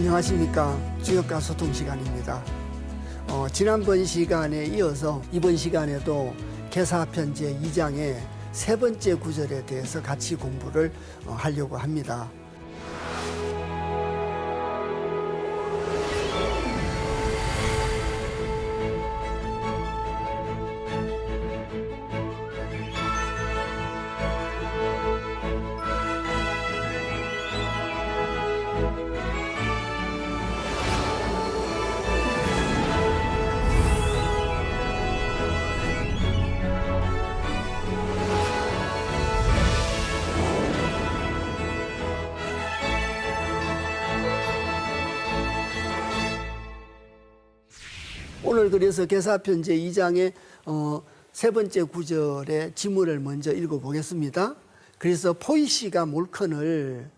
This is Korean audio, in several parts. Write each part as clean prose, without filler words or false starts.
안녕하십니까. 주역과 소통 시간입니다. 지난번 시간에 이어서 이번 시간에도 계사편제 2장의 세 번째 구절에 대해서 같이 공부를 하려고 합니다. 오늘 그래서 계사편제 2장의 세 번째 구절의 지문을 먼저 읽어보겠습니다. 그래서 포이시가 몰컨을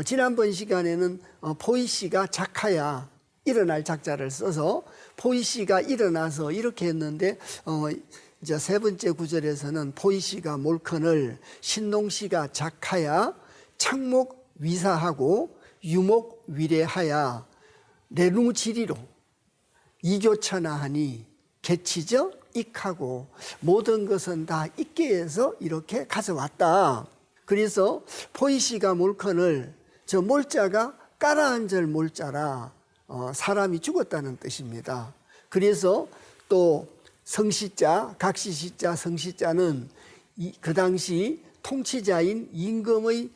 지난번 시간에는 포이시가 작하야 일어날 작자를 써서 포이시가 일어나서 이렇게 했는데 이제 세 번째 구절에서는 포이시가 몰컨을 신농시가 작하야 창목 위사하고 유목 위례하야 내누지리로 이교천하하니 개치저 익하고 모든 것은 다 있게 해서 이렇게 가져왔다. 그래서 포이시가 몰컨을 저 몰자가 깔아앉을 몰자라 사람이 죽었다는 뜻입니다. 그래서 또 성시자, 각시시자, 성시자는 그 당시 통치자인 임금의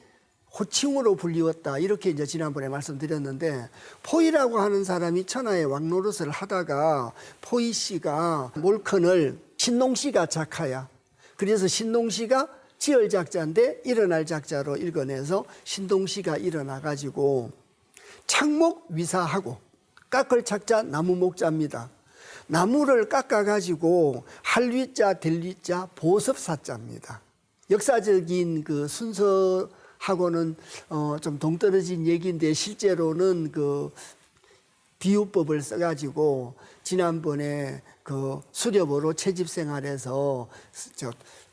호칭으로 불리웠다. 이렇게 이제 지난번에 말씀드렸는데 포이라고 하는 사람이 천하의 왕노릇을 하다가 포이씨가 몰컨을 신농씨가 작하야. 그래서 신농씨가 지을 작자인데 일어날 작자로 읽어내서 신동씨가 일어나가지고 창목 위사하고 깎을 작자 나무 목자입니다. 나무를 깎아가지고 할위자 델리자 보섭사자입니다. 역사적인 그 순서 하고는 좀 동떨어진 얘기인데 실제로는 그 비유법을 써가지고 지난번에 그 수렵어로 채집 생활에서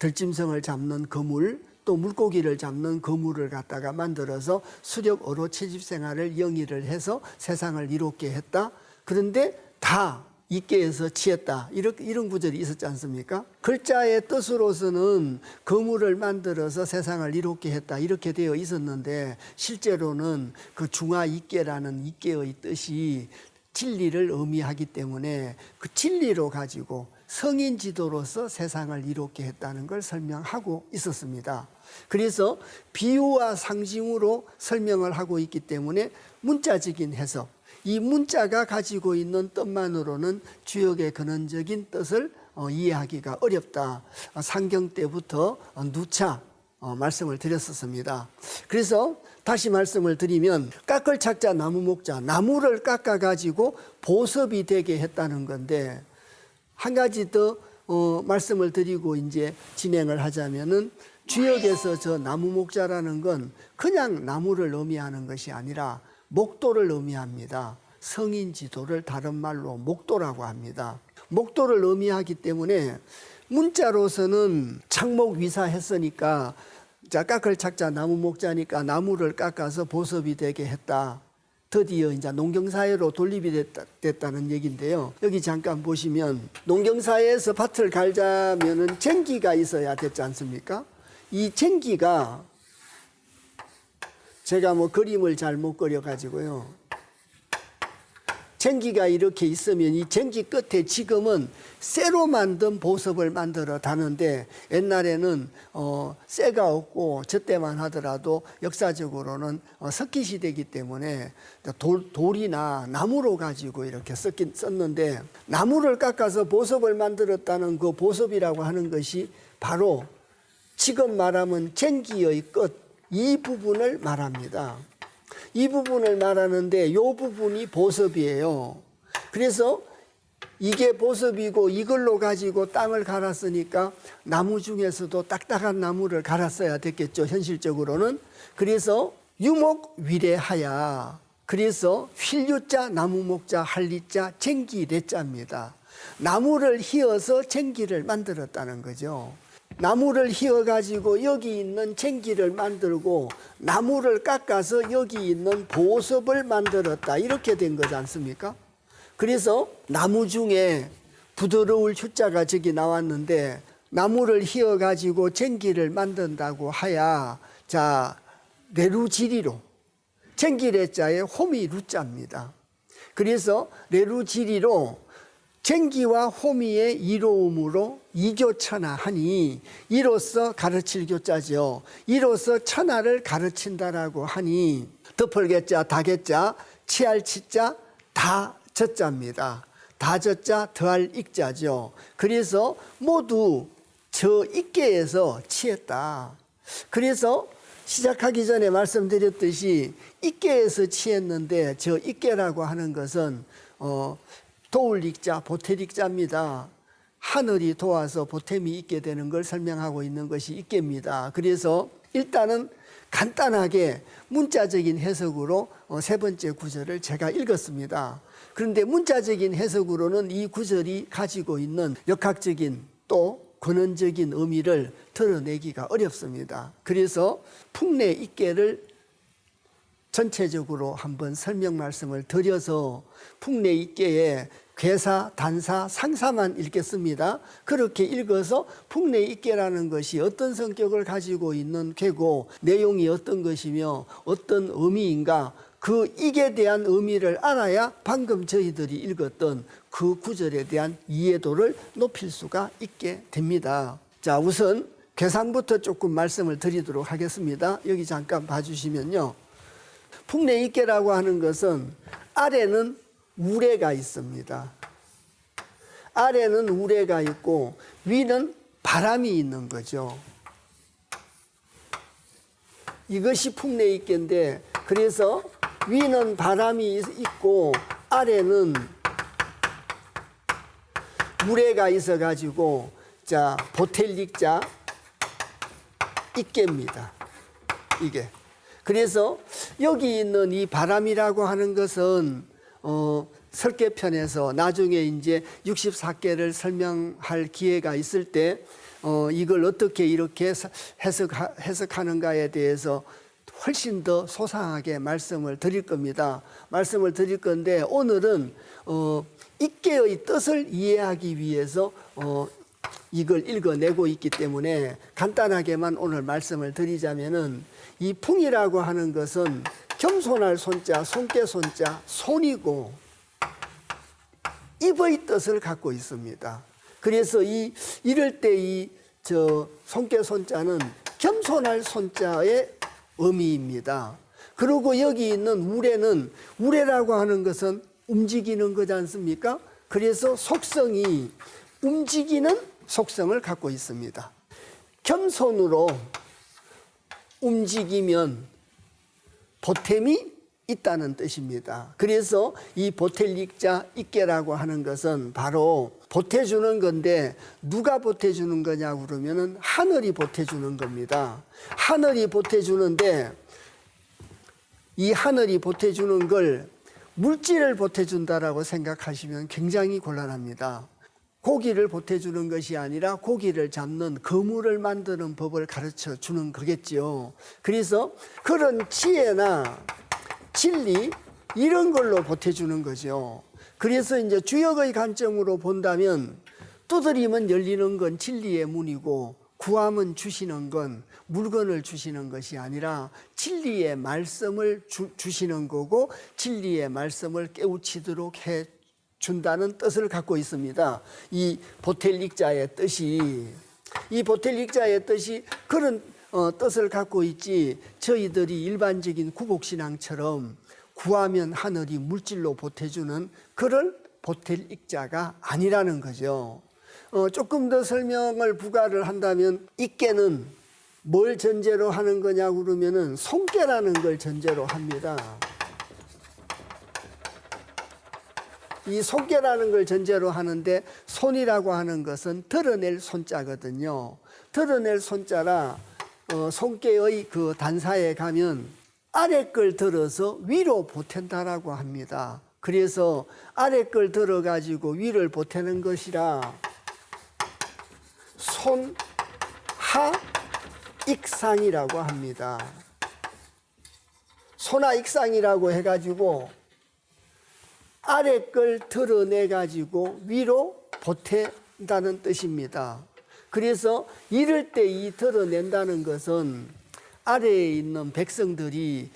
들짐승을 잡는 거물 또 물고기를 잡는 거물을 갖다가 만들어서 수렵어로 채집 생활을 영위를 해서 세상을 이롭게 했다. 그런데 다 있게 해서 치했다. 이런 구절이 있었지 않습니까? 글자의 뜻으로서는 거물을 만들어서 세상을 이롭게 했다. 이렇게 되어 있었는데 실제로는 그 중화 있게라는 있게의 뜻이 진리를 의미하기 때문에 그 진리로 가지고 성인 지도로서 세상을 이롭게 했다는 걸 설명하고 있었습니다. 그래서 비유와 상징으로 설명을 하고 있기 때문에 문자적인 해석, 이 문자가 가지고 있는 뜻만으로는 주역의 근원적인 뜻을 이해하기가 어렵다. 상경 때부터 누차 말씀을 드렸었습니다. 그래서 다시 말씀을 드리면 깎을 작자 나무 목자, 나무를 깎아 가지고 보섭이 되게 했다는 건데 한 가지 더 말씀을 드리고 이제 진행을 하자면은 주역에서 저 나무 목자라는 건 그냥 나무를 의미하는 것이 아니라 목도를 의미합니다. 성인 지도를 다른 말로 목도라고 합니다. 목도를 의미하기 때문에 문자로서는 창목 위사했으니까 자 깎을 작자 나무 목자니까 나무를 깎아서 보섭이 되게 했다. 드디어 이제 농경사회로 돌입이 됐다는 얘기인데요. 여기 잠깐 보시면 농경사회에서 밭을 갈자면은 쟁기가 있어야 됐지 않습니까? 이 쟁기가 제가 뭐 그림을 잘 못 그려가지고요. 쟁기가 이렇게 있으면 이 쟁기 끝에 지금은 쇠로 만든 보섭을 만들어 다는데 옛날에는 쇠가 없고 젖대만 하더라도 역사적으로는 석기시대이기 때문에 돌이나 나무로 가지고 이렇게 썼는데 나무를 깎아서 보섭을 만들었다는 그 보섭이라고 하는 것이 바로 지금 말하면 쟁기의 끝 이 부분을 말합니다. 이 부분을 말하는데 이 부분이 보섭이에요. 그래서 이게 보섭이고 이걸로 가지고 땅을 갈았으니까 나무 중에서도 딱딱한 나무를 갈았어야 됐겠죠. 현실적으로는. 그래서 유목 위례하야. 그래서 휠유자 나무 목자 할리자 쟁기 레자입니다. 나무를 휘어서 쟁기를 만들었다는 거죠. 나무를 휘어 가지고 여기 있는 쟁기를 만들고 나무를 깎아서 여기 있는 보섭을 만들었다. 이렇게 된 거지 않습니까? 그래서 나무 중에 부드러울 휴자가 저기 나왔는데 나무를 휘어 가지고 쟁기를 만든다고 하야 자 레루지리로 쟁기레자에 홈이 루자입니다. 그래서 레루지리로 쟁기와 호미의 이로움으로 이교천하하니 이로써 가르칠 교자죠. 이로써 천하를 가르친다라고 하니 덮을개자 다개자 치할 치자 다 젖자입니다. 다 젖자 더할 익자죠. 그래서 모두 저 익계에서 취했다. 그래서 시작하기 전에 말씀드렸듯이 익계에서 취했는데 저 익계라고 하는 것은 도울 익자, 보태 익자입니다. 하늘이 도와서 보탬이 있게 되는 걸 설명하고 있는 것이 익계입니다. 그래서 일단은 간단하게 문자적인 해석으로 세 번째 구절을 제가 읽었습니다. 그런데 문자적인 해석으로는 이 구절이 가지고 있는 역학적인 또 근원적인 의미를 드러내기가 어렵습니다. 그래서 풍내 익계를 전체적으로 한번 설명 말씀을 드려서 풍내 익계에 괴사, 단사, 상사만 읽겠습니다. 그렇게 읽어서 풍내 익계라는 것이 어떤 성격을 가지고 있는 괴고 내용이 어떤 것이며 어떤 의미인가 그 익에 대한 의미를 알아야 방금 저희들이 읽었던 그 구절에 대한 이해도를 높일 수가 있게 됩니다. 자, 우선 괴상부터 조금 말씀을 드리도록 하겠습니다. 여기 잠깐 봐주시면요. 풍내 익계라고 하는 것은 아래는 우레가 있습니다. 아래는 우레가 있고 위는 바람이 있는 거죠. 이것이 풍내 익계인데 그래서 위는 바람이 있고 아래는 우레가 있어 가지고 자 보텔릭자 익계입니다. 이게 그래서 여기 있는 이 바람이라고 하는 것은 설계편에서 나중에 이제 64개를 설명할 기회가 있을 때 이걸 어떻게 이렇게 해석하는가에 대해서 훨씬 더 소상하게 말씀을 드릴 겁니다. 말씀을 드릴 건데 오늘은 익계의 뜻을 이해하기 위해서 이걸 읽어내고 있기 때문에 간단하게만 오늘 말씀을 드리자면은 이 풍이라고 하는 것은 겸손할 손자, 손께 손자, 손이고 입의 뜻을 갖고 있습니다. 그래서 이럴 때 이 손께 손자는 겸손할 손자의 의미입니다. 그리고 여기 있는 우레는 우레라고 하는 것은 움직이는 거지 않습니까? 그래서 속성이 움직이는 속성을 갖고 있습니다. 겸손으로 움직이면 보탬이 있다는 뜻입니다. 그래서 이 보텔릭자 익계라고 하는 것은 바로 보태주는 건데 누가 보태주는 거냐고 그러면은 하늘이 보태주는 겁니다. 하늘이 보태주는데 이 하늘이 보태주는 걸 물질을 보태준다라고 생각하시면 굉장히 곤란합니다. 고기를 보태주는 것이 아니라 고기를 잡는 그물을 만드는 법을 가르쳐 주는 거겠죠. 그래서 그런 지혜나 진리 이런 걸로 보태주는 거죠. 그래서 이제 주역의 관점으로 본다면 두드리면 열리는 건 진리의 문이고 구하면 주시는 건 물건을 주시는 것이 아니라 진리의 말씀을 주시는 거고 진리의 말씀을 깨우치도록 해 준다는 뜻을 갖고 있습니다. 이 보텔릭자의 뜻이 이 보텔릭자의 뜻이 그런 뜻을 갖고 있지 저희들이 일반적인 구복신앙처럼 구하면 하늘이 물질로 보태주는 그런 보텔릭자가 아니라는 거죠. 조금 더 설명을 부과를 한다면 익계는 뭘 전제로 하는 거냐고 그러면은 손계라는 걸 전제로 합니다. 이 손계라는 걸 전제로 하는데 손이라고 하는 것은 드러낼 손자거든요. 드러낼 손자라 손계의 그 단사에 가면 아래 걸 들어서 위로 보탠다라고 합니다. 그래서 아래 걸 들어가지고 위를 보태는 것이라 하익상이라고 합니다. 소나익상이라고 해가지고 아래 걸 드러내가지고 위로 보탠다는 뜻입니다. 그래서 이럴 때 이 드러낸다는 것은 아래에 있는 백성들이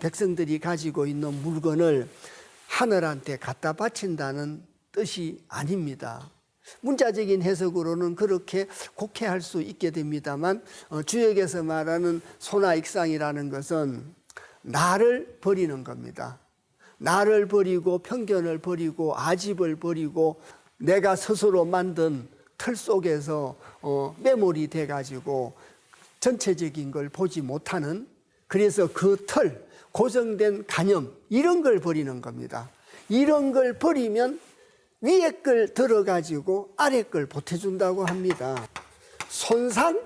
백성들이 가지고 있는 물건을 하늘한테 갖다 바친다는 뜻이 아닙니다. 문자적인 해석으로는 그렇게 곡해할 수 있게 됩니다만 주역에서 말하는 소나익상이라는 것은 나를 버리는 겁니다. 나를 버리고 편견을 버리고 아집을 버리고 내가 스스로 만든 틀 속에서 매몰이 돼가지고 전체적인 걸 보지 못하는, 그래서 그 틀, 고정된 관념 이런 걸 버리는 겁니다. 이런 걸 버리면 위에 걸 들어가지고 아래 걸 보태준다고 합니다. 손상익합니다.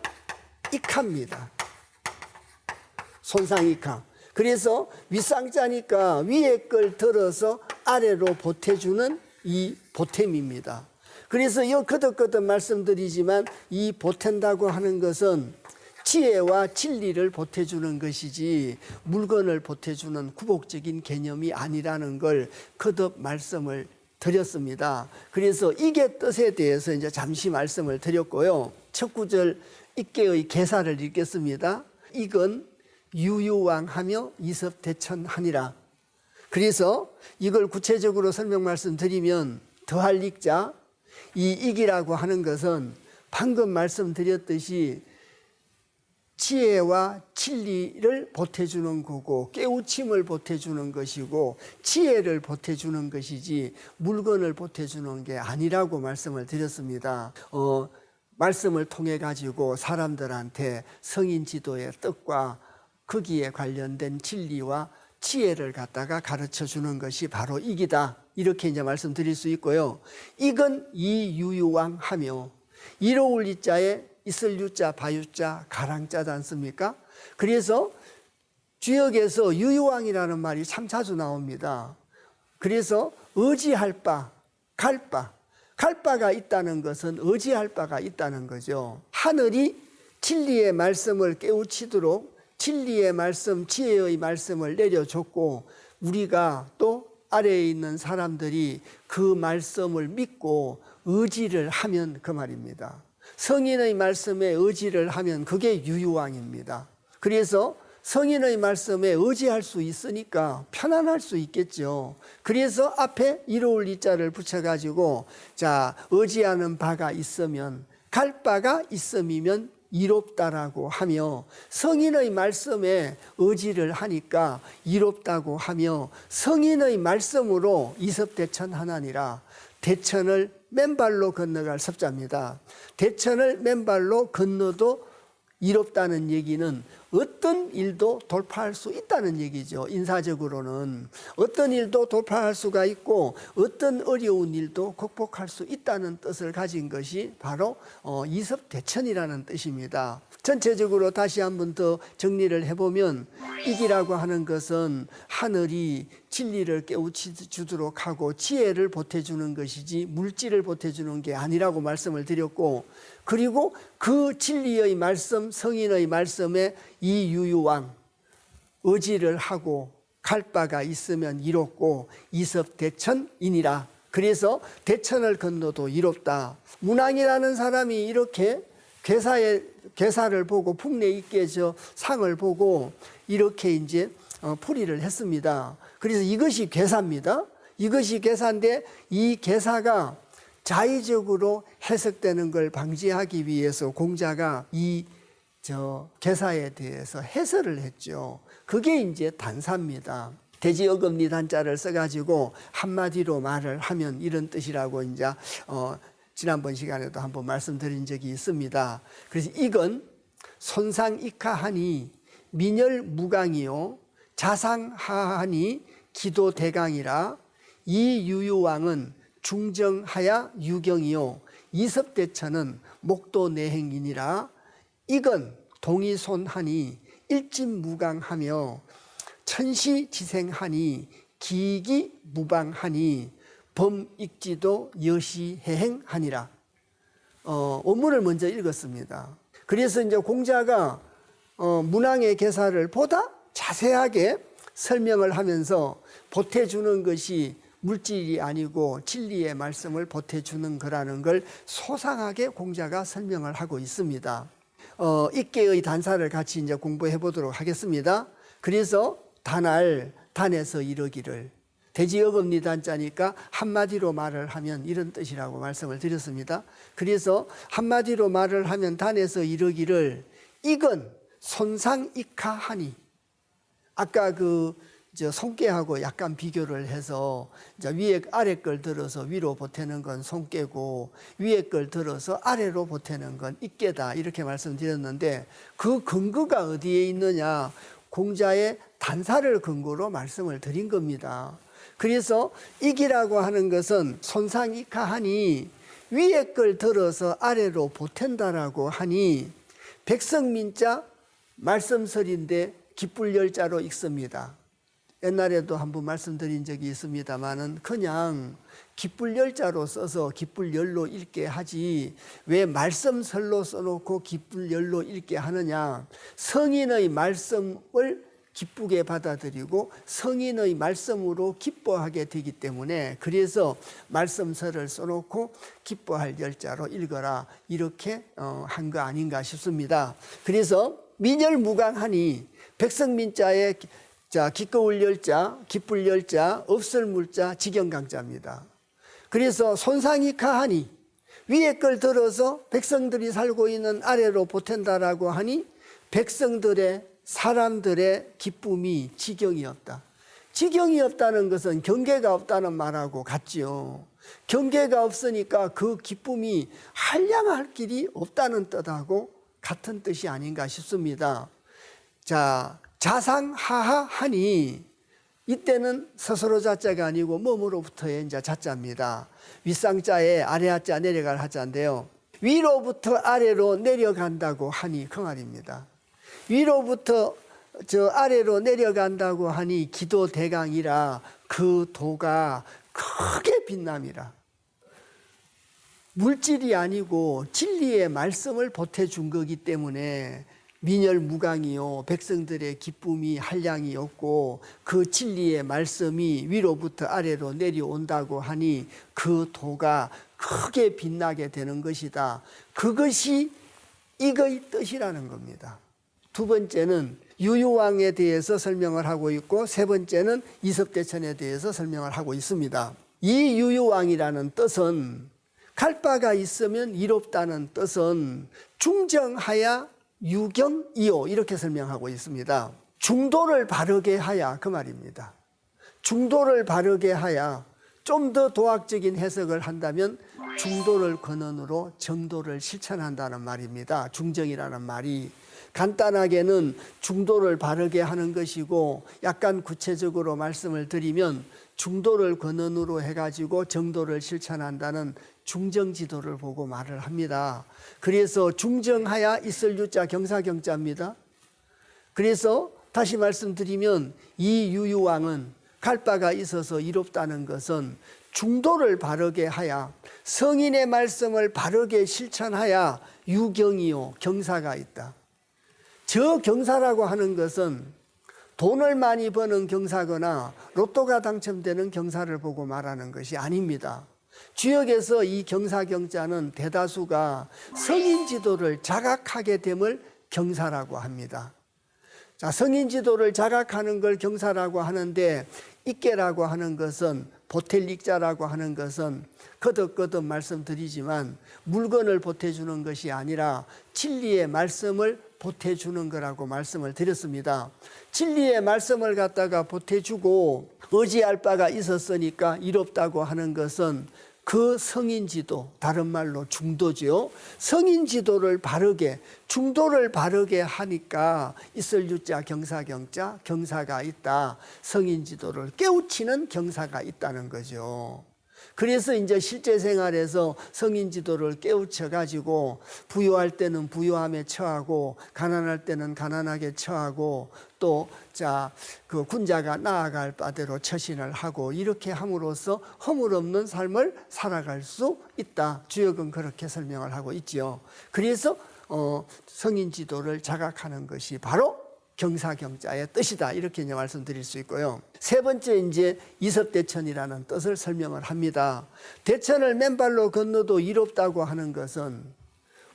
손상익하. 그래서 윗상자니까 위에 걸 들어서 아래로 보태주는 이 보탬입니다. 그래서 거듭거듭 말씀드리지만 이 보탠다고 하는 것은 지혜와 진리를 보태주는 것이지 물건을 보태주는 구복적인 개념이 아니라는 걸 거듭 말씀을 드렸습니다. 그래서 이게 뜻에 대해서 이제 잠시 말씀을 드렸고요. 첫 구절 익계의 개사를 읽겠습니다. 이건 유유왕하며 이섭대천하니라. 그래서 이걸 구체적으로 설명 말씀드리면 더할 익자, 이 익이라고 하는 것은 방금 말씀드렸듯이 지혜와 진리를 보태주는 거고 깨우침을 보태주는 것이고 지혜를 보태주는 것이지 물건을 보태주는 게 아니라고 말씀을 드렸습니다. 말씀을 통해 가지고 사람들한테 성인 지도의 뜻과 거기에 관련된 진리와 지혜를 갖다가 가르쳐 주는 것이 바로 이기다. 이렇게 이제 말씀드릴 수 있고요. 이건 이유유왕하며 이로울 이자에 있을 유자, 바유자, 가랑자지 않습니까? 그래서 주역에서 유유왕이라는 말이 참 자주 나옵니다. 그래서 의지할 바, 갈 바가 있다는 것은 의지할 바가 있다는 거죠. 하늘이 진리의 말씀을 깨우치도록 진리의 말씀, 지혜의 말씀을 내려줬고 우리가 또 아래에 있는 사람들이 그 말씀을 믿고 의지를 하면 그 말입니다. 성인의 말씀에 의지를 하면 그게 유유왕입니다. 그래서 성인의 말씀에 의지할 수 있으니까 편안할 수 있겠죠. 그래서 앞에 이로울 이자를 붙여가지고 자, 의지하는 바가 있으면 갈 바가 있음이면 이롭다라고 하며 성인의 말씀에 의지를 하니까 이롭다고 하며 성인의 말씀으로 이섭대천하나니라. 대천을 맨발로 건너갈 섭자입니다. 대천을 맨발로 건너도 이롭다는 얘기는 어떤 일도 돌파할 수 있다는 얘기죠. 인사적으로는 어떤 일도 돌파할 수가 있고 어떤 어려운 일도 극복할 수 있다는 뜻을 가진 것이 바로 이섭대천이라는 뜻입니다. 전체적으로 다시 한번 더 정리를 해보면 이기라고 하는 것은 하늘이 진리를 깨우치도록 하고 지혜를 보태주는 것이지 물질을 보태주는 게 아니라고 말씀을 드렸고, 그리고 그 진리의 말씀, 성인의 말씀에 이 유유왕 의지를 하고 갈 바가 있으면 이롭고 이섭대천이니라. 그래서 대천을 건너도 이롭다. 문왕이라는 사람이 이렇게 괴사를 보고 풍래 있게 상을 보고 이렇게 이제 풀이를 했습니다. 그래서 이것이 괴사입니다. 이것이 괴사인데 이 괴사가 자의적으로 해석되는 걸 방지하기 위해서 공자가 이 괴사에 대해서 해설을 했죠. 그게 이제 단사입니다. 대지어금니 단자를 써가지고 한마디로 말을 하면 이런 뜻이라고 이제 지난번 시간에도 한번 말씀드린 적이 있습니다. 그래서 이건 손상익하하니 민열무강이요 자상하하니 기도대강이라. 이 유유왕은 중정하야 유경이요 이섭대천은 목도내행이니라. 이건 동이손하니 일진무강하며 천시지생하니 기기무방하니 범익지도 여시해행하니라. 원문을 먼저 읽었습니다. 그래서 이제 공자가 문왕의 개사를 보다 자세하게 설명을 하면서 보태주는 것이 물질이 아니고 진리의 말씀을 보태주는 거라는 걸 소상하게 공자가 설명을 하고 있습니다. 익계의 단사를 같이 이제 공부해 보도록 하겠습니다. 그래서 단할, 단에서 이르기를. 대지어금니 단자니까 한마디로 말을 하면 이런 뜻이라고 말씀을 드렸습니다. 그래서 한마디로 말을 하면 단에서 이르기를 이건 손상익하하니. 아까 손깨하고 약간 비교를 해서 위에 아래 걸 들어서 위로 보태는 건 손깨고 위에 걸 들어서 아래로 보태는 건 익깨다 이렇게 말씀드렸는데 그 근거가 어디에 있느냐? 공자의 단사를 근거로 말씀을 드린 겁니다. 그래서 익이라고 하는 것은 손상익하하니 위에 걸 들어서 아래로 보탠다라고 하니 백성민자 말씀설인데 기쁠열자로 읽습니다. 옛날에도 한번 말씀드린 적이 있습니다만은 그냥 기쁠열자로 써서 기쁠열로 읽게 하지 왜 말씀설로 써놓고 기쁠열로 읽게 하느냐. 성인의 말씀을 기쁘게 받아들이고 성인의 말씀으로 기뻐하게 되기 때문에 그래서 말씀설을 써놓고 기뻐할 열자로 읽어라 이렇게 한 거 아닌가 싶습니다. 그래서 민열무강하니 백성민자의 기꺼울 열자, 기쁠 열자, 없을 물자, 직영강자입니다. 그래서 손상익하하니 위에 걸 들어서 백성들이 살고 있는 아래로 보탠다라고 하니 백성들의 사람들의 기쁨이 지경이었다. 지경이었다는 것은 경계가 없다는 말하고 같지요. 경계가 없으니까 그 기쁨이 한량할 길이 없다는 뜻하고 같은 뜻이 아닌가 싶습니다. 자, 자상하하하니 이때는 스스로 자자가 아니고 몸으로부터의 이제 자자입니다. 윗상자에 아래 하자 내려갈 하자인데요. 위로부터 아래로 내려간다고 하니 그 말입니다. 위로부터 아래로 내려간다고 하니 기도 대강이라 그 도가 크게 빛남이라. 물질이 아니고 진리의 말씀을 보태준 거기 때문에 민열무강이요 백성들의 기쁨이 한량이 없고 그 진리의 말씀이 위로부터 아래로 내려온다고 하니 그 도가 크게 빛나게 되는 것이다. 그것이 이거의 뜻이라는 겁니다. 두 번째는 유유왕에 대해서 설명을 하고 있고 세 번째는 이섭대천에 대해서 설명을 하고 있습니다. 이 유유왕이라는 뜻은 갈 바가 있으면 이롭다는 뜻은 중정하야 유경이요 이렇게 설명하고 있습니다. 중도를 바르게 하야 그 말입니다. 중도를 바르게 하야 좀 더 도학적인 해석을 한다면 중도를 근원으로 정도를 실천한다는 말입니다. 중정이라는 말이 간단하게는 중도를 바르게 하는 것이고 약간 구체적으로 말씀을 드리면 중도를 근원으로 해가지고 정도를 실천한다는 중정지도를 보고 말을 합니다. 그래서 중정하야 있을 유자 경사경자입니다. 그래서 다시 말씀드리면 이 유유왕은 갈 바가 있어서 이롭다는 것은 중도를 바르게 하야 성인의 말씀을 바르게 실천하야 유경이요 경사가 있다. 저 경사라고 하는 것은 돈을 많이 버는 경사거나 로또가 당첨되는 경사를 보고 말하는 것이 아닙니다. 주역에서 이 경사경자는 대다수가 성인 지도를 자각하게 됨을 경사라고 합니다. 자, 성인 지도를 자각하는 걸 경사라고 하는데 익계라고 하는 것은 보텔익자라고 하는 것은 거듭거듭 말씀드리지만 물건을 보태주는 것이 아니라 진리의 말씀을 보태주는 거라고 말씀을 드렸습니다. 진리의 말씀을 갖다가 보태주고 의지할 바가 있었으니까 이롭다고 하는 것은 그 성인지도, 다른 말로 중도죠. 성인지도를 바르게, 중도를 바르게 하니까 있을 유자 경사경자, 경사가 있다. 성인지도를 깨우치는 경사가 있다는 거죠. 그래서 이제 실제 생활에서 성인 지도를 깨우쳐 가지고 부유할 때는 부유함에 처하고 가난할 때는 가난하게 처하고 또 그 군자가 나아갈 바대로 처신을 하고 이렇게 함으로써 허물 없는 삶을 살아갈 수 있다. 주역은 그렇게 설명을 하고 있지요. 그래서 성인 지도를 자각하는 것이 바로 경사경자의 뜻이다. 이렇게 이제 말씀드릴 수 있고요. 세 번째 이제 이섭대천이라는 뜻을 설명을 합니다. 대천을 맨발로 건너도 이롭다고 하는 것은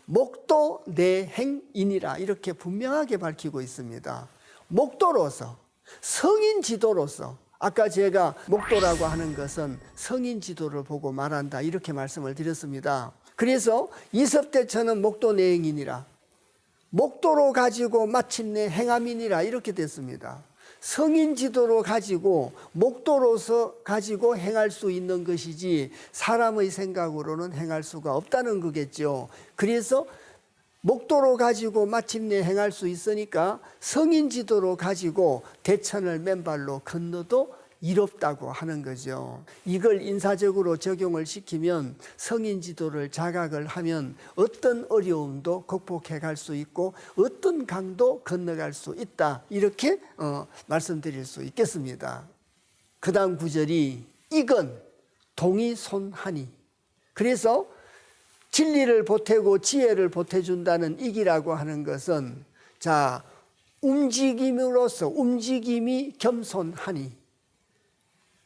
목도 내 행인이라 이렇게 분명하게 밝히고 있습니다. 목도로서, 성인 지도로서, 아까 제가 목도라고 하는 것은 성인 지도를 보고 말한다 이렇게 말씀을 드렸습니다. 그래서 이섭대천은 목도 내 행인이라, 목도로 가지고 마침내 행함이니라 이렇게 됐습니다. 성인 지도로 가지고 목도로서 가지고 행할 수 있는 것이지 사람의 생각으로는 행할 수가 없다는 거겠죠. 그래서 목도로 가지고 마침내 행할 수 있으니까 성인 지도로 가지고 대천을 맨발로 건너도 이롭다고 하는 거죠. 이걸 인사적으로 적용을 시키면 성인 지도를 자각을 하면 어떤 어려움도 극복해 갈 수 있고 어떤 강도 건너갈 수 있다. 이렇게 말씀드릴 수 있겠습니다. 그 다음 구절이 이건 동이손하니. 그래서 진리를 보태고 지혜를 보태준다는 이기라고 하는 것은 자 움직임으로써 움직임이 겸손하니.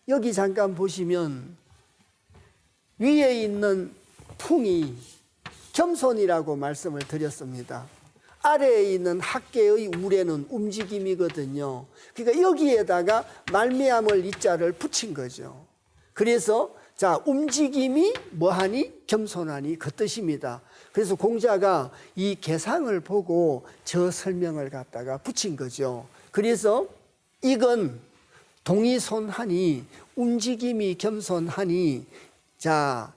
여기 잠깐 보시면 위에 있는 풍이 겸손이라고 말씀을 드렸습니다. 아래에 있는 학계의 우레는 움직임이거든요. 그러니까 여기에다가 말미암을 이자를 붙인 거죠. 그래서 자 움직임이 뭐하니? 겸손하니 그 뜻입니다. 그래서 공자가 이 개상을 보고 저 설명을 갖다가 붙인 거죠. 그래서 이건 동이손하니 움직임이 겸손하니 자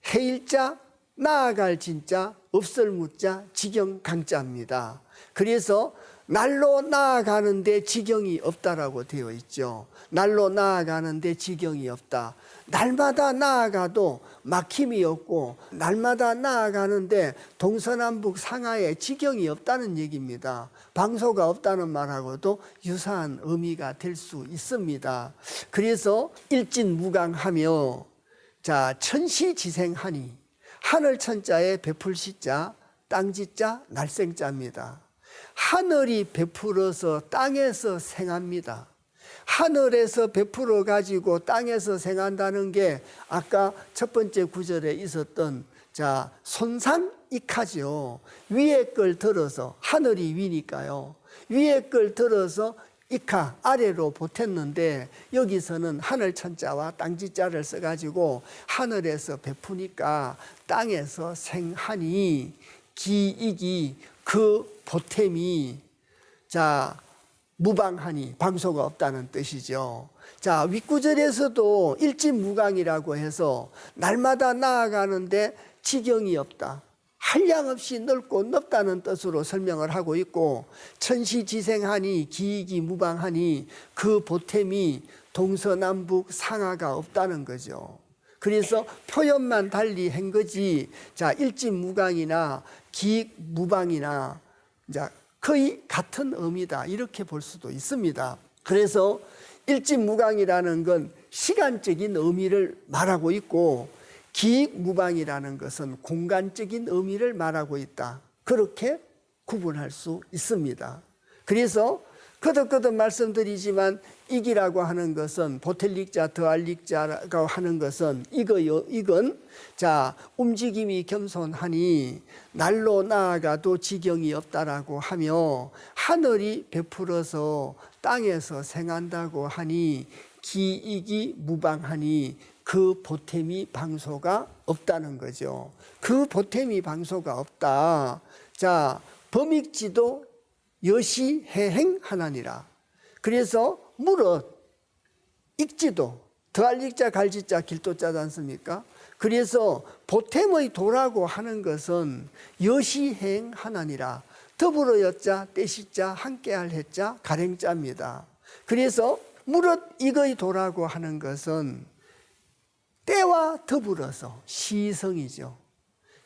해일자 나아갈 진자 없을 무자 지경 강자입니다. 그래서 날로 나아가는데 지경이 없다라고 되어 있죠. 날로 나아가는데 지경이 없다. 날마다 나아가도 막힘이 없고 날마다 나아가는데 동서남북 상하에 지경이 없다는 얘기입니다. 방소가 없다는 말하고도 유사한 의미가 될 수 있습니다. 그래서 일진무강하며 자 천시지생하니 하늘 천자에 베풀 시자 땅지자 날생자입니다. 하늘이 베풀어서 땅에서 생합니다. 하늘에서 베풀어 가지고 땅에서 생한다는 게 아까 첫 번째 구절에 있었던 자 손상익하죠. 위에 걸 들어서 하늘이 위니까요. 위에 걸 들어서 익하 아래로 보탰는데 여기서는 하늘 천자와 땅지자를 써가지고 하늘에서 베푸니까 땅에서 생하니 기익이 그 보탬이 자 무방하니 방소가 없다는 뜻이죠. 자 윗구절에서도 일진무강이라고 해서 날마다 나아가는데 지경이 없다. 한량없이 넓고 넓다는 뜻으로 설명을 하고 있고 천시지생하니 기익이 무방하니 그 보탬이 동서남북 상하가 없다는 거죠. 그래서 표현만 달리 한 거지 자 일진무강이나 기익무방이나 자 거의 같은 의미다 이렇게 볼 수도 있습니다. 그래서 일진무강이라는 건 시간적인 의미를 말하고 있고 기익무방이라는 것은 공간적인 의미를 말하고 있다. 그렇게 구분할 수 있습니다. 그래서 거듭거듭 말씀드리지만 이기라고 하는 것은 보텔릭자 더할릭자라고 하는 것은 이건 자 움직임이 겸손하니 날로 나아가도 지경이 없다라고 하며 하늘이 베풀어서 땅에서 생한다고 하니 기익이 무방하니 그 보탬이 방소가 없다는 거죠. 그 보탬이 방소가 없다. 자 범익지도 여시해행하나니라. 그래서 무릇 익지도 더할 익자 갈지자 길도자지 않습니까? 그래서 보탬의 도라고 하는 것은 여시행하나니라. 더불어 여자 떼시자 함께할 해자 가랭자입니다. 그래서 무릇 이의 도라고 하는 것은 때와 더불어서 시성이죠.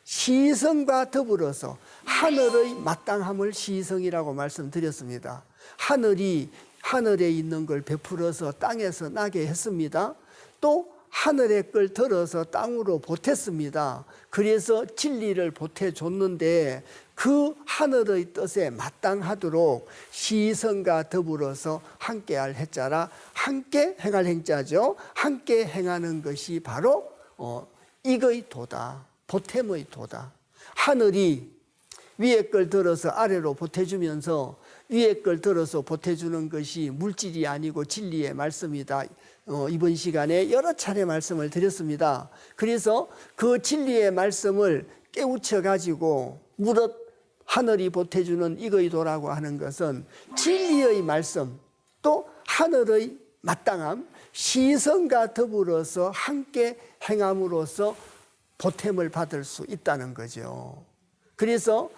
시성과 더불어서 하늘의 마땅함을 시성이라고 말씀드렸습니다. 하늘이 하늘에 있는 걸 베풀어서 땅에서 나게 했습니다. 또 하늘의 걸 들어서 땅으로 보탰습니다. 그래서 진리를 보태줬는데 그 하늘의 뜻에 마땅하도록 시선과 더불어서 함께할 해자라 함께 행할 행자죠. 함께 행하는 것이 바로 이의 도다. 보탬의 도다. 하늘이 위에 걸 들어서 아래로 보태주면서 위에 걸 들어서 보태주는 것이 물질이 아니고 진리의 말씀이다. 이번 시간에 여러 차례 말씀을 드렸습니다. 그래서 그 진리의 말씀을 깨우쳐 가지고 무릇 하늘이 보태주는 이의도라고 하는 것은 진리의 말씀 또 하늘의 마땅함 시선과 더불어서 함께 행함으로써 보탬을 받을 수 있다는 거죠. 그래서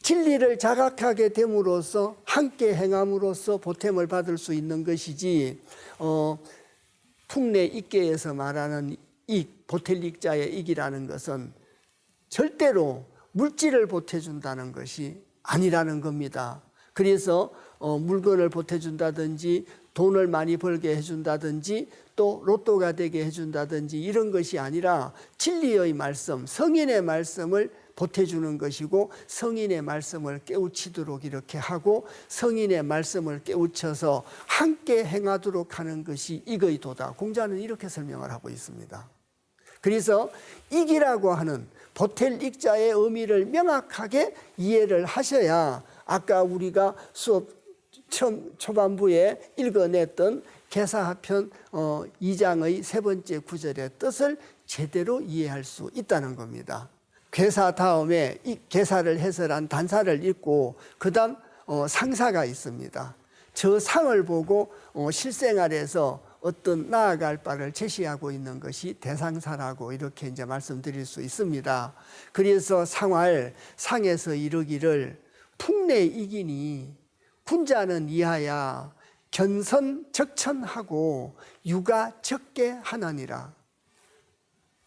진리를 자각하게 됨으로써 함께 행함으로써 보탬을 받을 수 있는 것이지 풍내 익계에서 말하는 익, 보탤릭자의 익이라는 것은 절대로 물질을 보태준다는 것이 아니라는 겁니다. 그래서 물건을 보태준다든지 돈을 많이 벌게 해준다든지 또 로또가 되게 해준다든지 이런 것이 아니라 진리의 말씀, 성인의 말씀을 보태주는 것이고 성인의 말씀을 깨우치도록 이렇게 하고 성인의 말씀을 깨우쳐서 함께 행하도록 하는 것이 이의도다. 공자는 이렇게 설명을 하고 있습니다. 그래서 익이라고 하는 보탤 익자의 의미를 명확하게 이해를 하셔야 아까 우리가 수업 초반부에 읽어냈던 계사하편 2장의 세 번째 구절의 뜻을 제대로 이해할 수 있다는 겁니다. 괴사 다음에 이 계사를 해설한 단사를 읽고 그 다음 상사가 있습니다. 저 상을 보고 실생활에서 어떤 나아갈 바를 제시하고 있는 것이 대상사라고 이렇게 이제 말씀드릴 수 있습니다. 그래서 상에서 이르기를 풍내 이기니 군자는 이하야 견선적천하고 유가 적게 하나니라.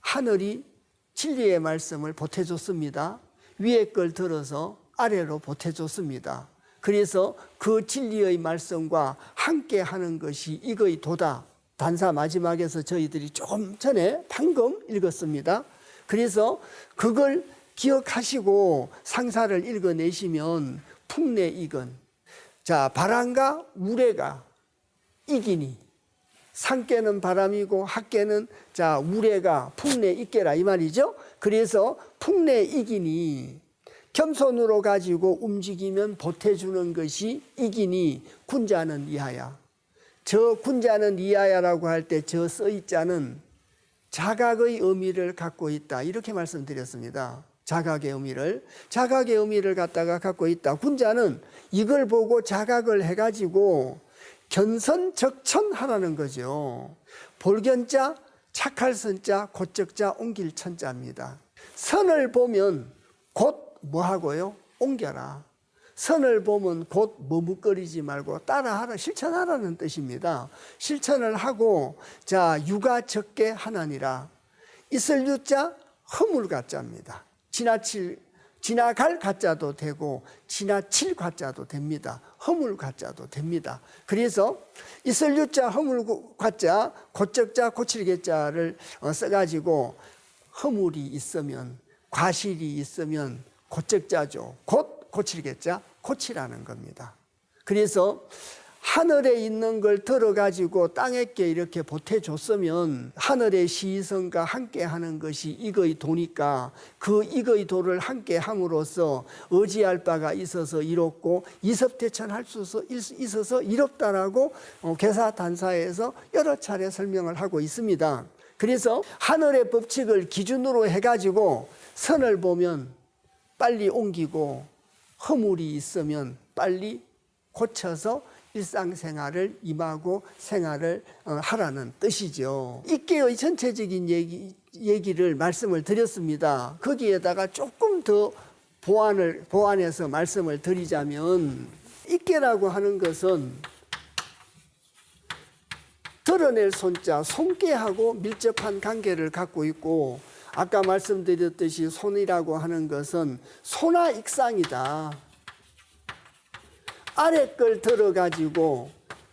하늘이 진리의 말씀을 보태줬습니다. 위에 걸 들어서 아래로 보태줬습니다. 그래서 그 진리의 말씀과 함께 하는 것이 이의 도다. 단사 마지막에서 저희들이 조금 전에 방금 읽었습니다. 그래서 그걸 기억하시고 상사를 읽어내시면 풍내 익은 자 바람과 우레가 이기니 상께는 바람이고 학께는 자 우레가 풍내 익게라 이 말이죠. 그래서 풍내 익이니 겸손으로 가지고 움직이면 보태주는 것이 이기니 군자는 이하야. 저 군자는 이하야라고 할 때 저 써있자는 자각의 의미를 갖고 있다 이렇게 말씀드렸습니다. 자각의 의미를 갖고 있다. 군자는 이걸 보고 자각을 해가지고 견선적천하라는 거죠. 볼견자, 착할 선자, 곧적자, 옮길 천자입니다. 선을 보면 곧 뭐하고요? 옮겨라. 선을 보면 곧 머뭇거리지 말고 따라하라, 실천하라는 뜻입니다. 실천을 하고 자 유가 적게 하나니라. 있을 유자 허물 가짜입니다. 지나갈 가짜도 되고 지나칠 가짜도 됩니다. 허물 가짜도 됩니다. 그래서 있을 유자 허물 가짜 곧적자 고칠 개자를 써가지고 허물이 있으면 과실이 있으면 곧적자죠. 곧 고칠 개자 고치라는 겁니다. 그래서 하늘에 있는 걸 들어가지고 땅에게 이렇게 보태줬으면 하늘의 시선과 함께 하는 것이 이의 도니까 그 이의 도를 함께 함으로써 의지할 바가 있어서 이롭고 이섭대천할 수 있어서 이롭다라고 계사단사에서 여러 차례 설명을 하고 있습니다. 그래서 하늘의 법칙을 기준으로 해가지고 선을 보면 빨리 옮기고 허물이 있으면 빨리 고쳐서 일상생활을 임하고 생활을 하라는 뜻이죠. 익계의 전체적인 얘기를 말씀을 드렸습니다. 거기에다가 조금 더 보완해서 말씀을 드리자면 익계라고 하는 것은 드러낼 손자, 손께하고 밀접한 관계를 갖고 있고 아까 말씀드렸듯이 손이라고 하는 것은 소나익상이다. 아래 걸 들어가지고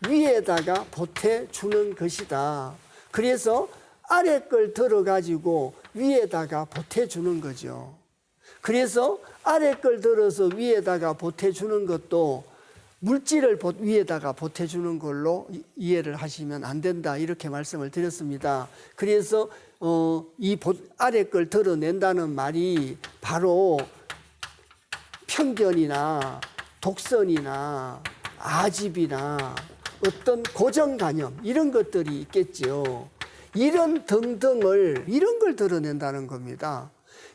위에다가 보태주는 것이다. 그래서 아래 걸 들어가지고 위에다가 보태주는 거죠. 그래서 아래 걸 들어서 위에다가 보태주는 것도 물질을 위에다가 보태주는 걸로 이해를 하시면 안 된다, 이렇게 말씀을 드렸습니다. 그래서 이 아래 걸 드러낸다는 말이 바로 편견이나 독선이나 아집이나 어떤 고정관념, 이런 것들이 있겠죠. 이런 등등을, 이런 걸 드러낸다는 겁니다.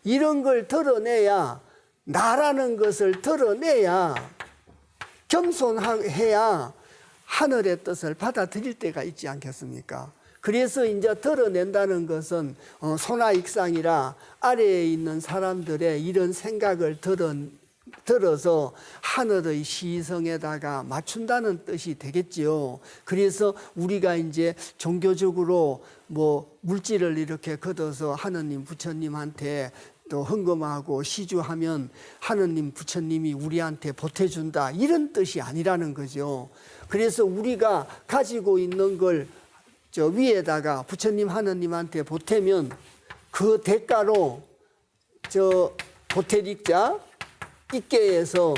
이런 걸 드러내야, 나라는 것을 드러내야, 겸손해야 하늘의 뜻을 받아들일 때가 있지 않겠습니까? 그래서 이제 드러낸다는 것은 소나익상이라 아래에 있는 사람들의 이런 생각을 들어서 하늘의 시성에다가 맞춘다는 뜻이 되겠지요. 그래서 우리가 이제 종교적으로 뭐 물질을 이렇게 걷어서 하느님, 부처님한테 또 헌금하고 시주하면 하느님, 부처님이 우리한테 보태준다, 이런 뜻이 아니라는 거죠. 그래서 우리가 가지고 있는 걸 저 위에다가 부처님, 하느님한테 보태면 그 대가로 저 보태릭자 입계에서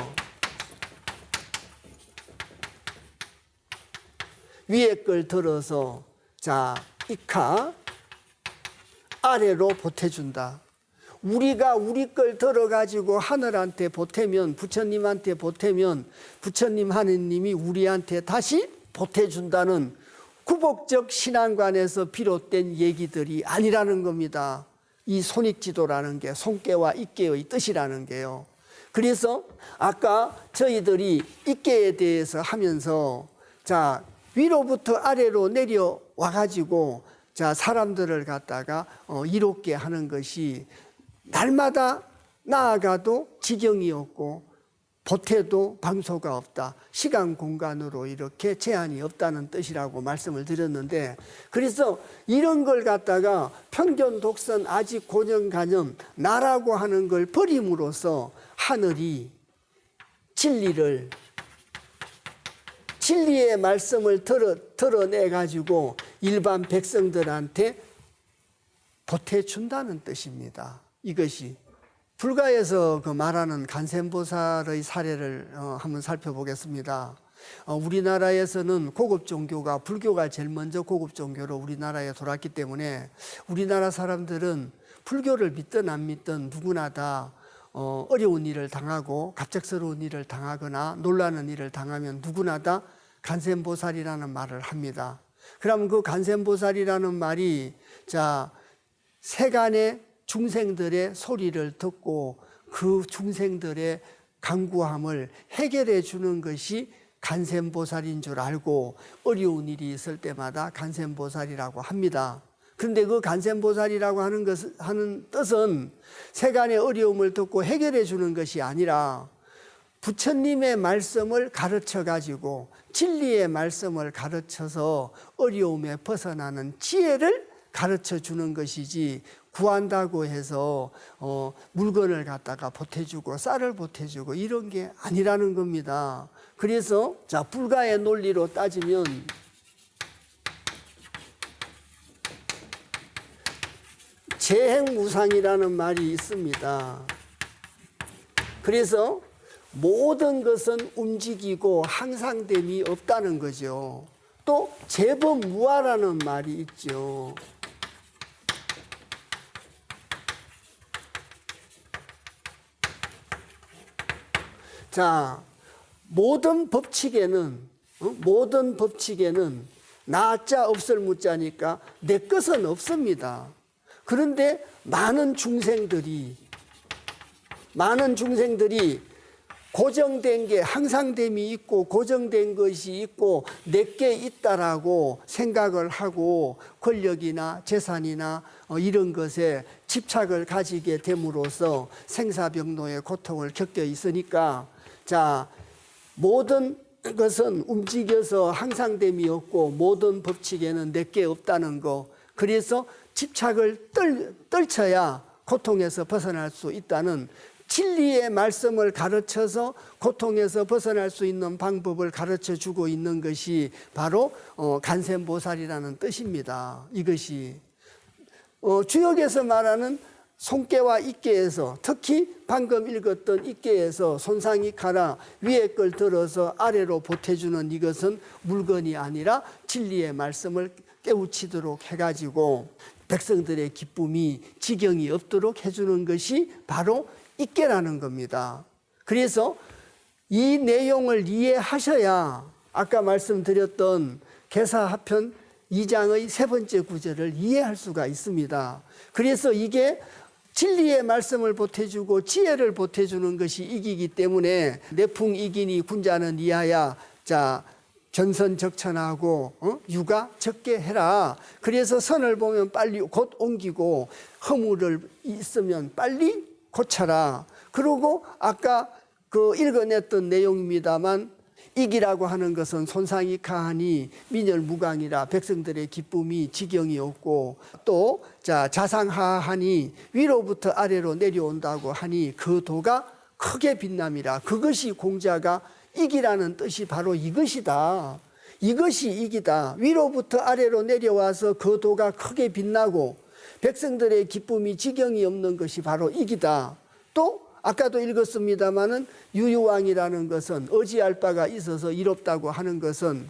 위에 걸 들어서 자 ikha 아래로 보태준다. 우리가 우리 걸 들어가지고 하늘한테 보태면, 부처님한테 보태면 부처님, 하느님이 우리한테 다시 보태준다는 구복적 신앙관에서 비롯된 얘기들이 아니라는 겁니다. 이 손익지도라는 게 손깨와 입계의 뜻이라는 게요. 그래서 아까 저희들이 입계에 대해서 하면서 자 위로부터 아래로 내려와 가지고 자 사람들을 갖다가 이롭게 하는 것이 날마다 나아가도 지경이 없고 보태도 방소가 없다. 시간 공간으로 이렇게 제한이 없다는 뜻이라고 말씀을 드렸는데, 그래서 이런 걸 갖다가 편견, 독선, 아직, 고정관념, 나라고 하는 걸 버림으로써 하늘이 진리의 말씀을 드러내 가지고 일반 백성들한테 보태준다는 뜻입니다. 이것이 불가에서 그 말하는 간센보살의 사례를 한번 살펴보겠습니다. 우리나라에서는 고급 종교가, 불교가 제일 먼저 고급 종교로 우리나라에 돌았기 때문에 우리나라 사람들은 불교를 믿든 안 믿든 누구나 다 어려운 일을 당하고 갑작스러운 일을 당하거나 놀라는 일을 당하면 누구나 다 간센보살이라는 말을 합니다. 그럼 그 간센보살이라는 말이 자 세간의 중생들의 소리를 듣고 그 중생들의 간구함을 해결해 주는 것이 간센보살인 줄 알고 어려운 일이 있을 때마다 간센보살이라고 합니다. 그런데 그 간센보살이라고 하는 뜻은 세간의 어려움을 듣고 해결해 주는 것이 아니라 부처님의 말씀을 가르쳐 가지고 진리의 말씀을 가르쳐서 어려움에 벗어나는 지혜를 가르쳐 주는 것이지, 구한다고 해서 물건을 갖다가 보태주고 쌀을 보태주고 이런 게 아니라는 겁니다. 그래서 자 불가의 논리로 따지면 재행무상이라는 말이 있습니다. 그래서 모든 것은 움직이고 항상됨이 없다는 거죠. 또 재범무화라는 말이 있죠. 자, 모든 법칙에는 나자 없을 무자니까 내 것은 없습니다. 그런데 많은 중생들이 고정된 게, 항상됨이 있고 고정된 것이 있고 내게 있다라고 생각을 하고 권력이나 재산이나 이런 것에 집착을 가지게 됨으로써 생사병로의 고통을 겪어 있으니까 자 모든 것은 움직여서 항상됨이 없고 모든 법칙에는 내게 없다는 거, 그래서 집착을 떨쳐야 고통에서 벗어날 수 있다는 진리의 말씀을 가르쳐서 고통에서 벗어날 수 있는 방법을 가르쳐 주고 있는 것이 바로 간센보살이라는 뜻입니다. 이것이 주역에서 말하는 손깨와 이깨에서, 특히 방금 읽었던 이깨에서 손상이 가라 위에 걸 들어서 아래로 보태주는 이것은 물건이 아니라 진리의 말씀을 깨우치도록 해가지고 백성들의 기쁨이 지경이 없도록 해주는 것이 바로 이깨라는 겁니다. 그래서 이 내용을 이해하셔야 아까 말씀드렸던 계사하편 2장의 세 번째 구절을 이해할 수가 있습니다. 그래서 이게 진리의 말씀을 보태주고 지혜를 보태주는 것이 이기기 때문에 내풍이기니 군자는 이하야. 자, 견선적천하고 유가 적게 해라. 그래서 선을 보면 빨리 곧 옮기고 허물을 있으면 빨리 고쳐라. 그리고 아까 그 읽어냈던 내용입니다만 이기라고 하는 것은 손상이 가하니 민열무강이라 백성들의 기쁨이 지경이 없고 또 자상하하니 위로부터 아래로 내려온다고 하니 그 도가 크게 빛남이라. 그것이 공자가 이기라는 뜻이 바로 이것이다. 이것이 이기다. 위로부터 아래로 내려와서 그 도가 크게 빛나고 백성들의 기쁨이 지경이 없는 것이 바로 이기다. 또 아까도 읽었습니다마는 유유왕이라는 것은 어지할 바가 있어서 이롭다고 하는 것은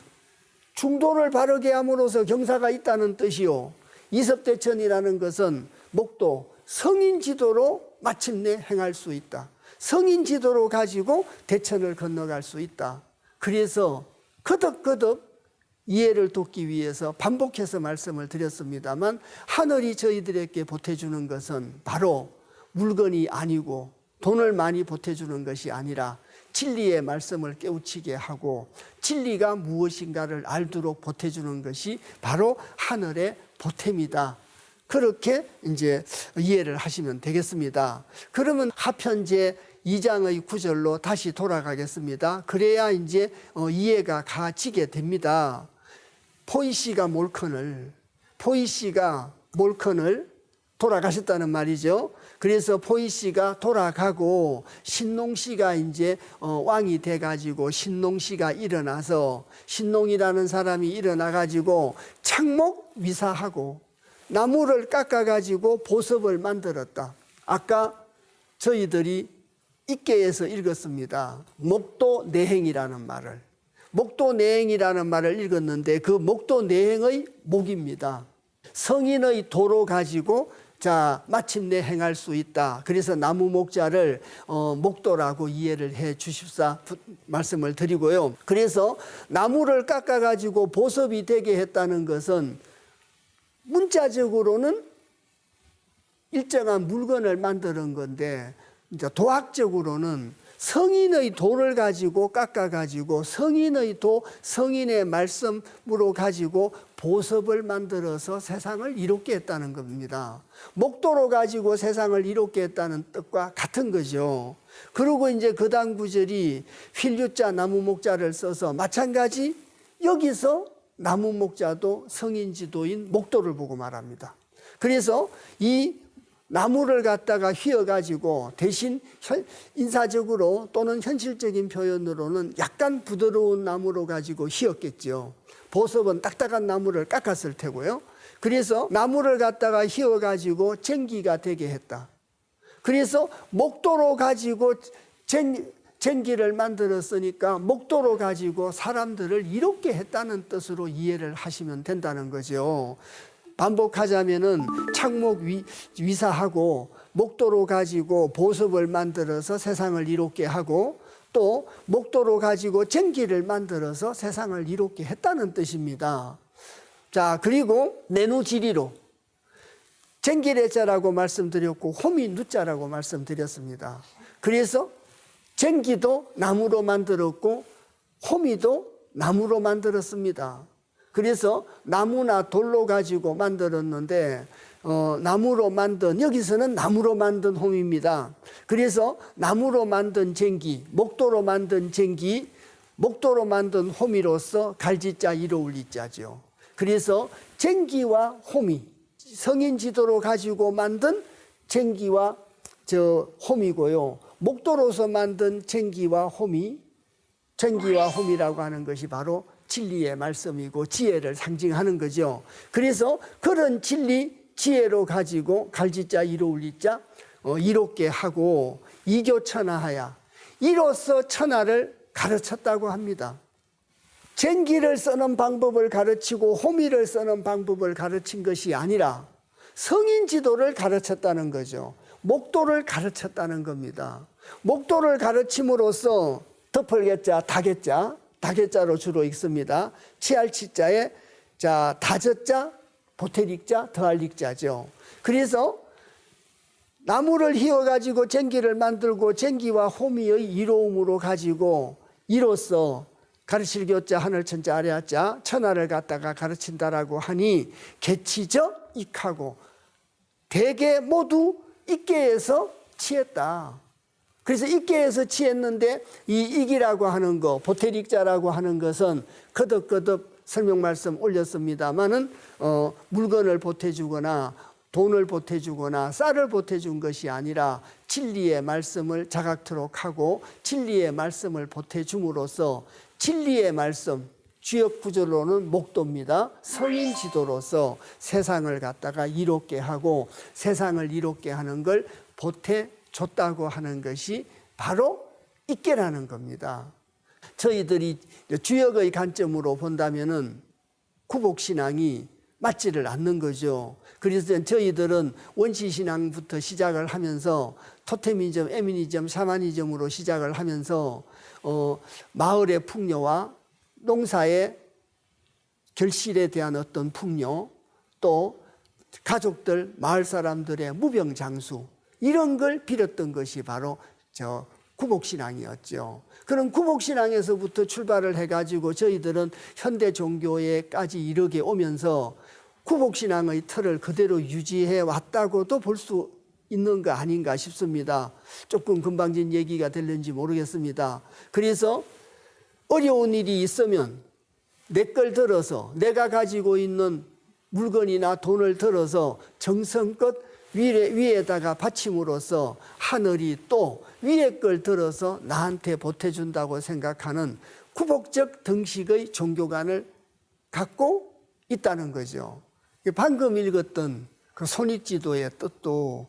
중도를 바르게 함으로써 경사가 있다는 뜻이요. 이섭대천이라는 것은 목도 성인지도로 마침내 행할 수 있다. 성인지도로 가지고 대천을 건너갈 수 있다. 그래서 거듭거듭 이해를 돕기 위해서 반복해서 말씀을 드렸습니다만 하늘이 저희들에게 보태주는 것은 바로 물건이 아니고 돈을 많이 보태주는 것이 아니라 진리의 말씀을 깨우치게 하고 진리가 무엇인가를 알도록 보태주는 것이 바로 하늘의 보탬이다. 그렇게 이제 이해를 하시면 되겠습니다. 그러면 하편제 2장의 9절로 다시 돌아가겠습니다. 그래야 이제 이해가 가지게 됩니다. 포이씨가 몰컨을 돌아가셨다는 말이죠. 그래서 포이씨가 돌아가고 신농씨가 이제 왕이 돼가지고 신농씨가 일어나서 신농이라는 사람이 일어나가지고 창목 위사하고 나무를 깎아가지고 보섭을 만들었다. 아까 저희들이 입계에서 읽었습니다. 목도내행이라는 말을. 목도내행이라는 말을 읽었는데 그 목도내행의 목입니다. 성인의 도로 가지고 마침내 행할 수 있다. 그래서 나무 목자를 목도라고 이해를 해 주십사 말씀을 드리고요. 그래서 나무를 깎아 가지고 보섭이 되게 했다는 것은 문자적으로는 일정한 물건을 만드는 건데 이제 도학적으로는 성인의 도를 가지고 깎아 가지고 성인의 도, 성인의 말씀으로 가지고 보섭을 만들어서 세상을 이롭게 했다는 겁니다. 목도로 가지고 세상을 이롭게 했다는 뜻과 같은 거죠. 그리고 이제 그 다음 구절이 휠유자 나무 목자를 써서 마찬가지 여기서 나무 목자도 성인지도인 목도를 보고 말합니다. 그래서 이 나무를 갖다가 휘어가지고 대신 인사적으로 또는 현실적인 표현으로는 약간 부드러운 나무로 가지고 휘었겠죠. 보섭은 딱딱한 나무를 깎았을 테고요. 그래서 나무를 갖다가 휘어가지고 쟁기가 되게 했다. 그래서 목도로 가지고 쟁기를 만들었으니까 목도로 가지고 사람들을 이롭게 했다는 뜻으로 이해를 하시면 된다는 거죠. 반복하자면은 창목 위사하고 목도로 가지고 보섭을 만들어서 세상을 이롭게 하고 또 목도로 가지고 쟁기를 만들어서 세상을 이롭게 했다는 뜻입니다. 자, 그리고 내누지리로 쟁기레자라고 말씀드렸고 호미 누자라고 말씀드렸습니다. 그래서 쟁기도 나무로 만들었고 호미도 나무로 만들었습니다. 그래서 나무나 돌로 가지고 만들었는데 나무로 만든, 여기서는 나무로 만든 홈입니다. 그래서 나무로 만든 쟁기, 목도로 만든 쟁기, 목도로 만든 홈이로서 갈지자 이로울 이자죠. 그래서 쟁기와 홈이 성인지도로 가지고 만든 쟁기와 홈이고요. 목도로서 만든 쟁기와 홈이, 쟁기와 홈이라고 하는 것이 바로 진리의 말씀이고 지혜를 상징하는 거죠. 그래서 그런 진리 지혜로 가지고 갈지자 이로울리자 이롭게 하고 이교천하하야 이로써 천하를 가르쳤다고 합니다. 쟁기를 써는 방법을 가르치고 호미를 써는 방법을 가르친 것이 아니라 성인 지도를 가르쳤다는 거죠. 목도를 가르쳤다는 겁니다. 목도를 가르침으로써 덮을개자, 다개자로 주로 읽습니다. 치알치자에 자 다젖자, 보태릭자, 더할릭자죠. 그래서 나무를 휘어가지고 쟁기를 만들고 쟁기와 호미의 이로움으로 가지고 이로써 가르칠 교자 하늘천자 아래하자 천하를 갖다가 가르친다라고 하니 개치저 익하고 대개 모두 익계에서 취했다. 그래서 익계에서 취했는데 이 익이라고 하는 거 보태릭자라고 하는 것은 거듭거듭 설명 말씀 올렸습니다마는 물건을 보태주거나 돈을 보태주거나 쌀을 보태준 것이 아니라 진리의 말씀을 자각토록 하고 진리의 말씀을 보태줌으로써 진리의 말씀, 주역 구절로는 목도입니다. 성인 지도로서 세상을 갖다가 이롭게 하고 세상을 이롭게 하는 걸 보태줬다고 하는 것이 바로 익계라는 겁니다. 저희들이 주역의 관점으로 본다면은 구복신앙이 맞지를 않는 거죠. 그래서 저희들은 원시신앙부터 시작을 하면서 토테미즘, 에미니즘, 샤머니즘으로 시작을 하면서 마을의 풍요와 농사의 결실에 대한 어떤 풍요, 또 가족들, 마을 사람들의 무병장수 이런 걸 빌었던 것이 바로 저 구복신앙이었죠. 그런 구복신앙에서부터 출발을 해가지고 저희들은 현대 종교에까지 이르게 오면서 구복신앙의 틀을 그대로 유지해 왔다고도 볼 수 있는 거 아닌가 싶습니다. 조금 금방진 얘기가 될는지 모르겠습니다. 그래서 어려운 일이 있으면 내 걸 들어서 내가 가지고 있는 물건이나 돈을 들어서 정성껏 위에다가 바침으로써 하늘이 또 위에 걸 들어서 나한테 보태준다고 생각하는 구복적 등식의 종교관을 갖고 있다는 거죠. 방금 읽었던 그 손익지도의 뜻도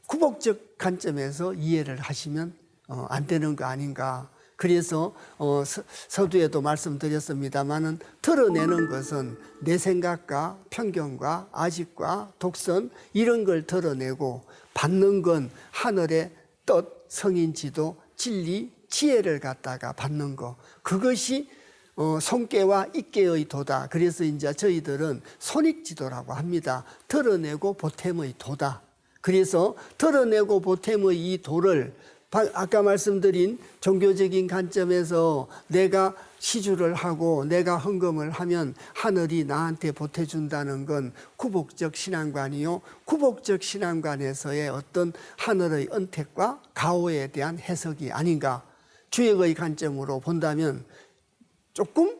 구복적 관점에서 이해를 하시면 안 되는 거 아닌가. 그래서 서두에도 말씀드렸습니다마는 드러내는 것은 내 생각과 편견과 아집과 독선 이런 걸 드러내고 받는 건 하늘의 뜻, 성인지도, 진리, 지혜를 갖다가 받는 거. 그것이 손깨와 입깨의 도다. 그래서 이제 저희들은 손익지도라고 합니다. 드러내고 보탬의 도다. 그래서 드러내고 보탬의 이 도를 아까 말씀드린 종교적인 관점에서 내가 시주를 하고 내가 헌금을 하면 하늘이 나한테 보태준다는 건 구복적 신앙관이요. 구복적 신앙관에서의 어떤 하늘의 은택과 가호에 대한 해석이 아닌가. 주역의 관점으로 본다면 조금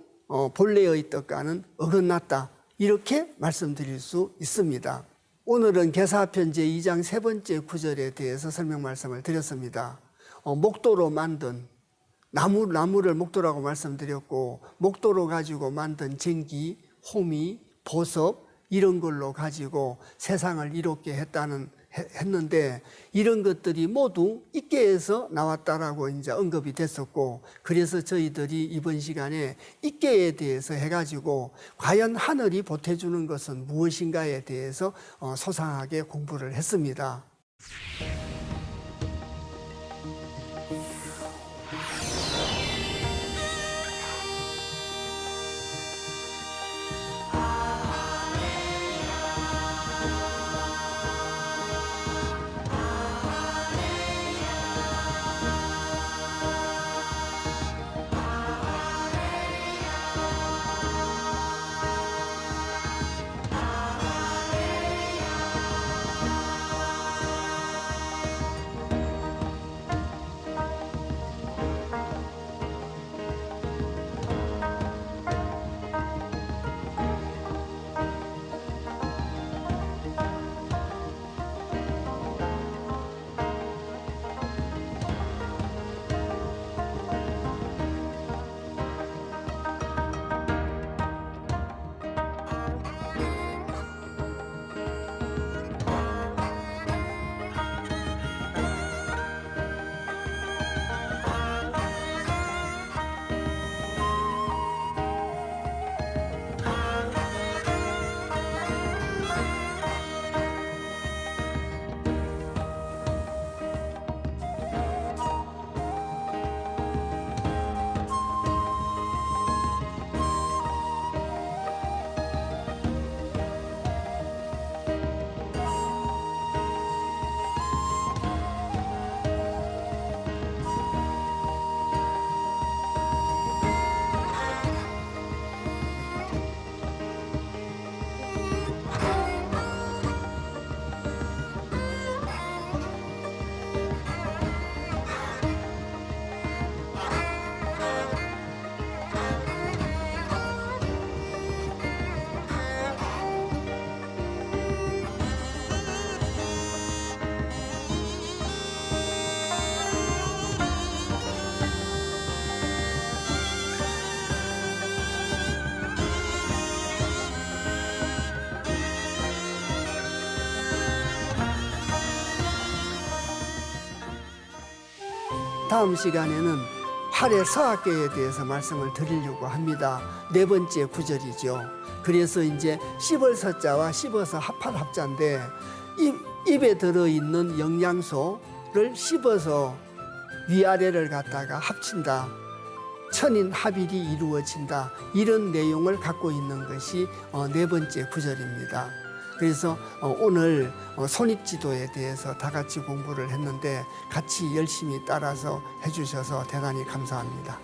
본래의 뜻과는 어긋났다. 이렇게 말씀드릴 수 있습니다. 오늘은 계사편 제2장 세 번째 구절에 대해서 설명 말씀을 드렸습니다. 목도로 만든 나무를 목도라고 말씀드렸고 목도로 가지고 만든 쟁기, 호미, 보석 이런 걸로 가지고 세상을 이롭게 했는데 이런 것들이 모두 입계에서 나왔다라고 이제 언급이 됐었고 그래서 저희들이 이번 시간에 입계에 대해서 해가지고 과연 하늘이 보태주는 것은 무엇인가에 대해서 소상하게 공부를 했습니다. 다음 시간에는 활의 서학계에 대해서 말씀을 드리려고 합니다. 네 번째 구절이죠. 그래서 이제 씹을 서자와 씹어서 합할 합자인데 입에 들어있는 영양소를 씹어서 위아래를 갖다가 합친다. 천인합일이 이루어진다. 이런 내용을 갖고 있는 것이 네 번째 구절입니다. 그래서 오늘 손익지도에 대해서 다 같이 공부를 했는데 같이 열심히 따라서 해주셔서 대단히 감사합니다.